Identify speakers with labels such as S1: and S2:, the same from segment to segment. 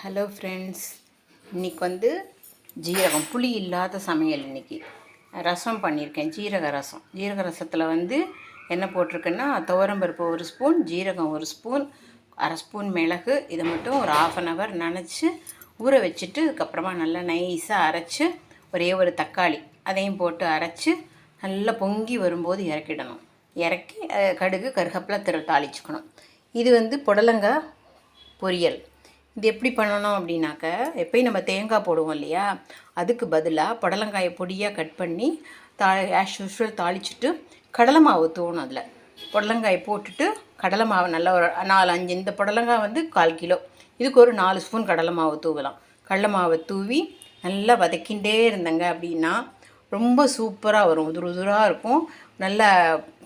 S1: Hello friends, இன்றைக்கி வந்து ஜீரகம் புளி இல்லாத சமையல். இன்றைக்கி ரசம் பண்ணியிருக்கேன், ஜீரக ரசம். ஜீரக ரசத்தில் வந்து என்ன போட்டிருக்கேன்னா, துவரம்பருப்பு 1 ஸ்பூன், ஜீரகம் 1 ஸ்பூன், அரை ஸ்பூன் மிளகு, இதை மட்டும் ஒரு 1/2 ஹவர் நனைச்சி ஊற வச்சுட்டு அதுக்கப்புறமா நல்லா நைஸாக அரைச்சி, ஒரே ஒரு தக்காளி அதையும் போட்டு அரைச்சி நல்லா பொங்கி வரும்போது இறக்கிடணும். இறக்கி கடுகு கருகப்பில் தாளிச்சுக்கணும். இது வந்து புடலங்காய் பொரியல். இது எப்படி பண்ணணும் அப்படின்னாக்க, எப்போயும் நம்ம தேங்காய் போடுவோம் இல்லையா, அதுக்கு பதிலாக புடலங்காயை பொடியாக கட் பண்ணி ஆஸ் யூஷுவல் தாளிச்சுட்டு கடலை மாவு தூணும். அதில் புடலங்காயை போட்டுட்டு கடலை மாவு நல்லா ஒரு 4-5, இந்த புடலங்காய் வந்து 1/4 கிலோ, இதுக்கு ஒரு 4 ஸ்பூன் கடலை மாவு தூவலாம். கடலை மாவை தூவி நல்லா வதக்கிண்டே இருந்தங்க அப்படின்னா ரொம்ப சூப்பராக வரும், உதுராக இருக்கும், நல்லா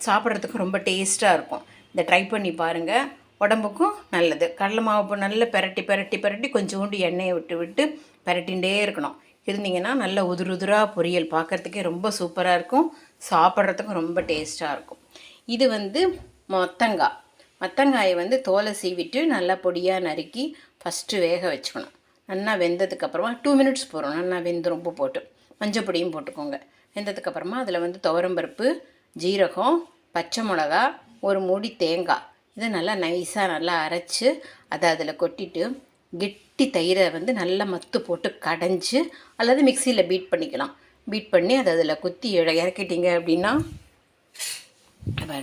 S1: சாப்பிட்றதுக்கு ரொம்ப டேஸ்ட்டாக இருக்கும். இதை ட்ரை பண்ணி பாருங்கள், உடம்புக்கும் நல்லது. கடலை மாவு நல்லா பெரட்டி கொஞ்சோண்டு எண்ணெயை விட்டு பெரட்டிகிட்டே இருக்கணும். இருந்தீங்கன்னா நல்ல உதுராக பொரியல் பார்க்குறதுக்கே ரொம்ப சூப்பராக இருக்கும், சாப்பிட்றதுக்கும் ரொம்ப டேஸ்ட்டாக இருக்கும். இது வந்து மத்தங்காயை வந்து தோலை சீவிட்டு நல்லா பொடியாக நறுக்கி ஃபஸ்ட்டு வேக வச்சுக்கணும். நல்லா வெந்ததுக்கப்புறமா 2 மினிட்ஸ் போகிறோம், நல்லா வெந்துடும். உப்பு போட்டு மஞ்சள் பொடியும் போட்டுக்கோங்க. வெந்ததுக்கப்புறமா அதில் வந்து துவரம்பருப்பு, ஜீரகம், பச்சை மிளகா, ஒரு மூடி தேங்காய், இதை நல்லா நைஸாக நல்லா அரைச்சி அதை அதில் கொட்டிட்டு கெட்டி தயிரை வந்து நல்லா மத்து போட்டு கடைஞ்சி அல்லது மிக்சியில் பீட் பண்ணிக்கலாம். பீட் பண்ணி அதை அதில் குத்தி இறக்கிட்டீங்க அப்படின்னா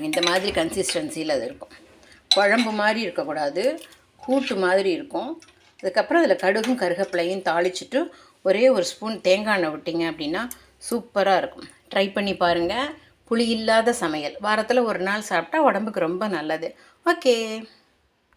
S1: இந்த மாதிரி கன்சிஸ்டன்சியில் அது இருக்கும். குழம்பு மாதிரி இருக்கக்கூடாது, கூட்டு மாதிரி இருக்கும். அதுக்கப்புறம் அதில் கடுகும் கருகப்பிலையும் தாளிச்சிட்டு ஒரே ஒரு ஸ்பூன் தேங்காய் எண்ணெய் விட்டிங்க அப்படின்னா சூப்பராக இருக்கும். ட்ரை பண்ணி பாருங்கள். புளி இல்லாத சமையல் வாரத்தில் ஒரு நாள் சாப்பிட்டா உடம்புக்கு ரொம்ப நல்லது. ஓகே.